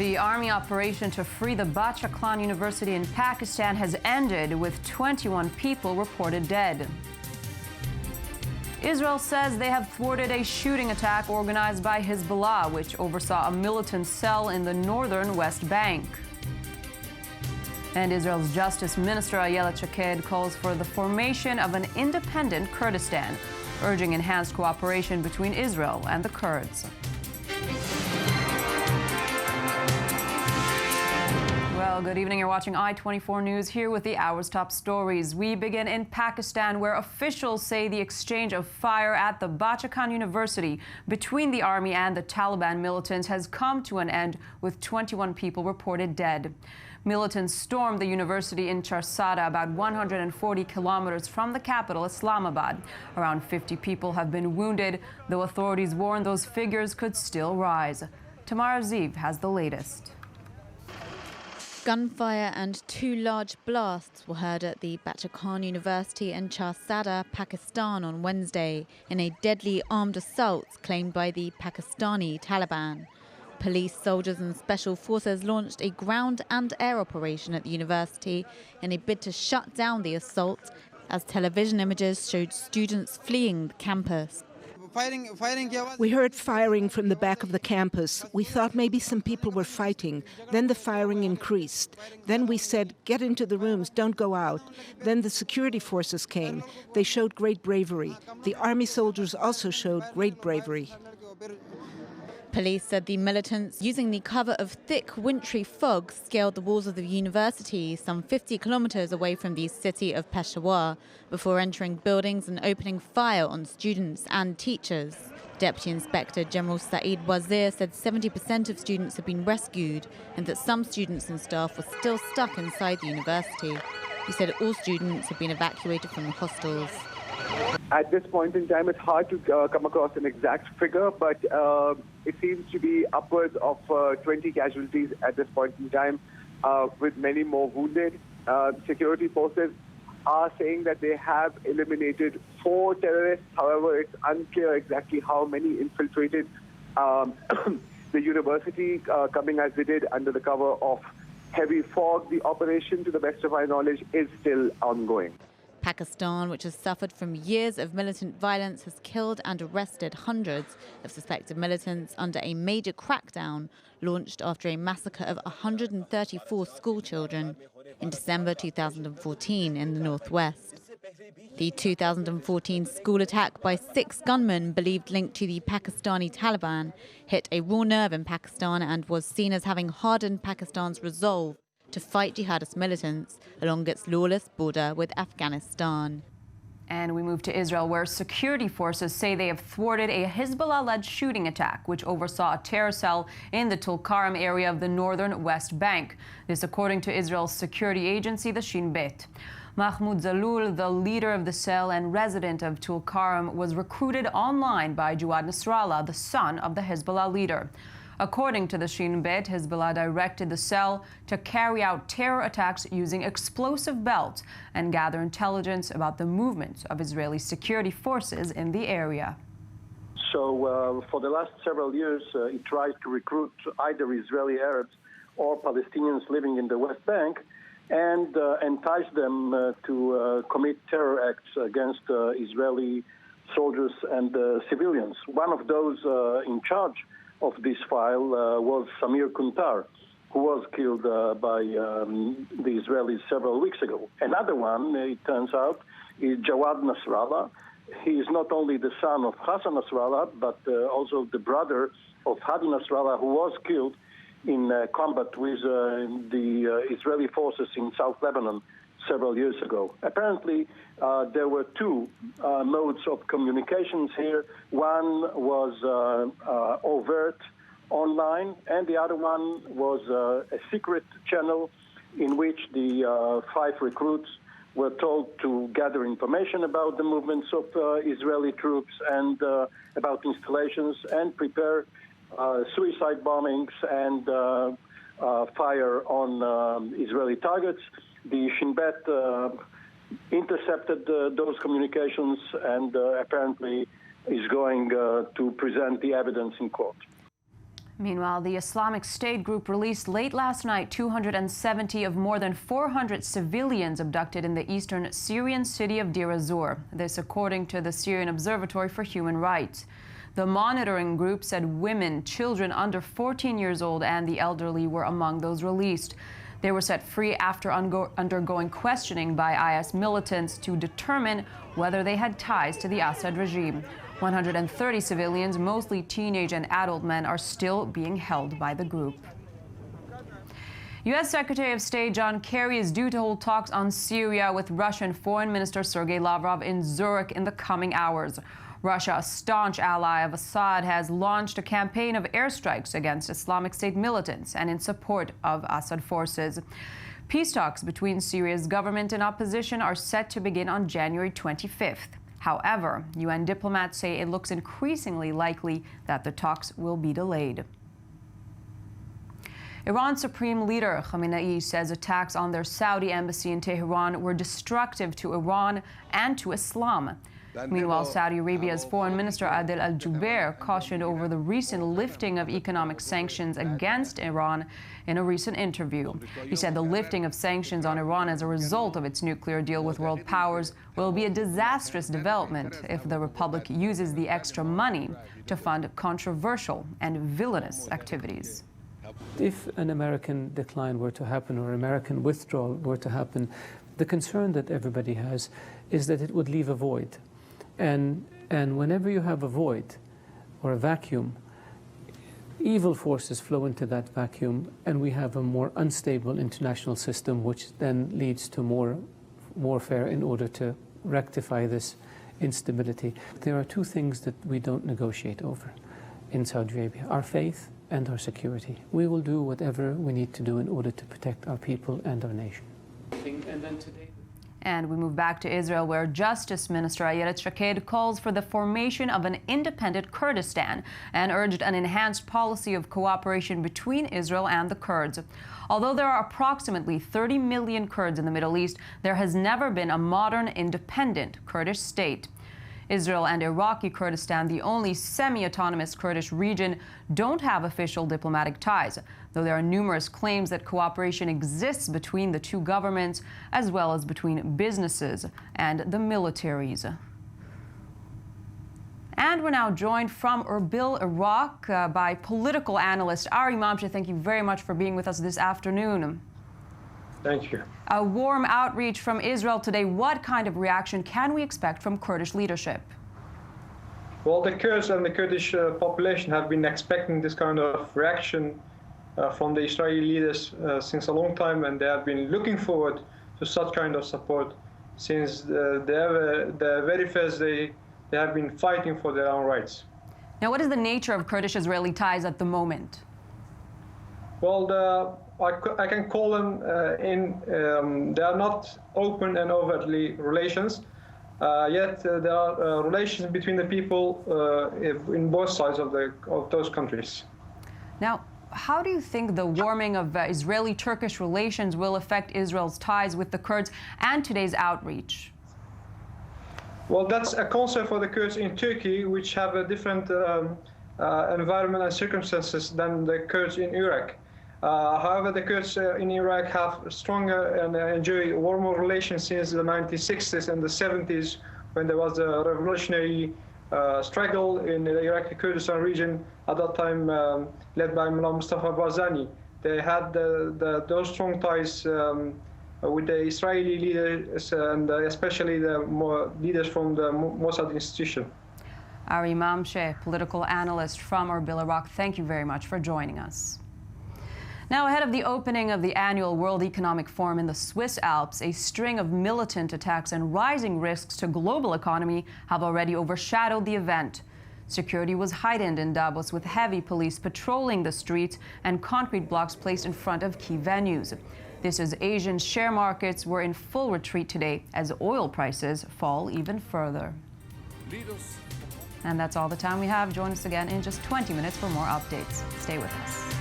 The army operation to free the Bataclan University in Pakistan has ended, with 21 people reported dead. Israel says they have thwarted a shooting attack organized by Hezbollah, which oversaw a militant cell in the northern West Bank. And Israel's Justice Minister Ayelet Shaked calls for the formation of an independent Kurdistan, urging enhanced cooperation between Israel and the Kurds. Well, good evening. You're watching I-24 News, here with the hour's top stories. We begin in Pakistan, where officials say the exchange of fire at the Bataclan University between the army and the Taliban militants has come to an end, with 21 people reported dead. Militants stormed the university in Charsada, about 140 kilometers from the capital, Islamabad. Around 50 people have been wounded, though authorities warn those figures could still rise. Tamara Ziv has the latest. Gunfire and two large blasts were heard at the Bataclan University in Charsada, Pakistan on Wednesday, in a deadly armed assault claimed by the Pakistani Taliban. Police, soldiers and special forces launched a ground and air operation at the university in a bid to shut down the assault, as television images showed students fleeing the campus. We heard firing from the back of the campus. We thought maybe some people were fighting. Then the firing increased. Then we said, get into the rooms, don't go out. Then the security forces came. They showed great bravery. The army soldiers also showed great bravery. Police said the militants, using the cover of thick, wintry fog, scaled the walls of the university some 50 kilometers away from the city of Peshawar before entering buildings and opening fire on students and teachers. Deputy Inspector General Saeed Wazir said 70% of students have been rescued and that some students and staff were still stuck inside the university. He said all students have been evacuated from the hostels. At this point in time, it's hard to come across an exact figure, but it seems to be upwards of 20 casualties at this point in time, with many more wounded. Security forces are saying that they have eliminated 4 terrorists. However, it's unclear exactly how many infiltrated the university, coming as they did under the cover of heavy fog. The operation, to the best of my knowledge, is still ongoing. Pakistan, which has suffered from years of militant violence, has killed and arrested hundreds of suspected militants under a major crackdown launched after a massacre of 134 schoolchildren in December 2014 in the northwest. The 2014 school attack by 6 gunmen believed linked to the Pakistani Taliban hit a raw nerve in Pakistan and was seen as having hardened Pakistan's resolve to fight jihadist militants along its lawless border with Afghanistan. And we move to Israel, where security forces say they have thwarted a Hezbollah-led shooting attack, which oversaw a terror cell in the Tulkarm area of the northern West Bank. This according to Israel's security agency, the Shin Bet. Mahmoud Zalul, the leader of the cell and resident of Tulkarm, was recruited online by Jawad Nasrallah, the son of the Hezbollah leader. According to the Shin Bet, Hezbollah directed the cell to carry out terror attacks using explosive belts and gather intelligence about the movements of Israeli security forces in the area. So for the last several years, it tries to recruit either Israeli Arabs or Palestinians living in the West Bank and entice them to commit terror acts against Israeli soldiers and civilians. One of those in charge of this file was Samir Kuntar, who was killed by the Israelis several weeks ago. Another one, it turns out, is Jawad Nasrallah. He is not only the son of Hassan Nasrallah, but also the brother of Hadi Nasrallah, who was killed in combat with the Israeli forces in South Lebanon several years ago. Apparently, there were 2 modes of communications here. One was overt online, and the other one was a secret channel in which the 5 recruits were told to gather information about the movements of Israeli troops and about installations and prepare suicide bombings and fire on Israeli targets. The Shin Bet intercepted those communications and apparently is going to present the evidence in court. Meanwhile, the Islamic State group released late last night 270 of more than 400 civilians abducted in the eastern Syrian city of Deir ez-Zor. This according to the Syrian Observatory for Human Rights. The monitoring group said women, children under 14 years old and the elderly were among those released. They were set free after undergoing questioning by IS militants to determine whether they had ties to the Assad regime. 130 civilians, mostly teenage and adult men, are still being held by the group. U.S. Secretary of State John Kerry is due to hold talks on Syria with Russian Foreign Minister Sergei Lavrov in Zurich in the coming hours. Russia, a staunch ally of Assad, has launched a campaign of airstrikes against Islamic State militants and in support of Assad forces. Peace talks between Syria's government and opposition are set to begin on January 25th. However, UN diplomats say it looks increasingly likely that the talks will be delayed. Iran's Supreme Leader Khamenei says attacks on their Saudi embassy in Tehran were destructive to Iran and to Islam. Meanwhile, Saudi Arabia's Foreign Minister Adel al-Jubeir cautioned over the recent lifting of economic sanctions against Iran in a recent interview. He said the lifting of sanctions on Iran as a result of its nuclear deal with world powers will be a disastrous development if the Republic uses the extra money to fund controversial and villainous activities. If an American decline were to happen or American withdrawal were to happen, the concern that everybody has is that it would leave a void. And whenever you have a void or a vacuum, evil forces flow into that vacuum, and we have a more unstable international system, which then leads to more warfare in order to rectify this instability. There are two things that we don't negotiate over in Saudi Arabia: our faith and our security. We will do whatever we need to do in order to protect our people and our nation. And we move back to Israel, where Justice Minister Ayelet Shaked calls for the formation of an independent Kurdistan and urged an enhanced policy of cooperation between Israel and the Kurds. Although there are approximately 30 million Kurds in the Middle East, there has never been a modern, independent Kurdish state. Israel and Iraqi Kurdistan, the only semi-autonomous Kurdish region, don't have official diplomatic ties, though there are numerous claims that cooperation exists between the two governments, as well as between businesses and the militaries. And we're now joined from Erbil, Iraq, by political analyst Ari Mamche. Thank you very much for being with us this afternoon. Thank you. A warm outreach from Israel today. What kind of reaction can we expect from Kurdish leadership? Well, the Kurds and the Kurdish population have been expecting this kind of reaction from the Israeli leaders since a long time, and they have been looking forward to such kind of support since the very first day they have been fighting for their own rights. Now, what is the nature of Kurdish-Israeli ties at the moment? Well, I can call them they are not open and overtly relations, yet there are relations between the people in both sides of those countries. Now, how do you think the warming of Israeli-Turkish relations will affect Israel's ties with the Kurds and today's outreach? Well, that's a concern for the Kurds in Turkey, which have a different environment and circumstances than the Kurds in Iraq. However, the Kurds in Iraq have stronger and enjoy warmer relations since the 1960s and the 70s, when there was a revolutionary struggle in the Iraqi Kurdistan region, at that time led by Mullah Mustafa Barzani. They had those strong ties with the Israeli leaders and especially the leaders from the Mossad institution. Ari Mamche, political analyst from Erbil, Iraq, thank you very much for joining us. Now, ahead of the opening of the annual World Economic Forum in the Swiss Alps, a string of militant attacks and rising risks to global economy have already overshadowed the event. Security was heightened in Davos, with heavy police patrolling the streets and concrete blocks placed in front of key venues. This as Asian share markets were in full retreat today as oil prices fall even further. And that's all the time we have. Join us again in just 20 minutes for more updates. Stay with us.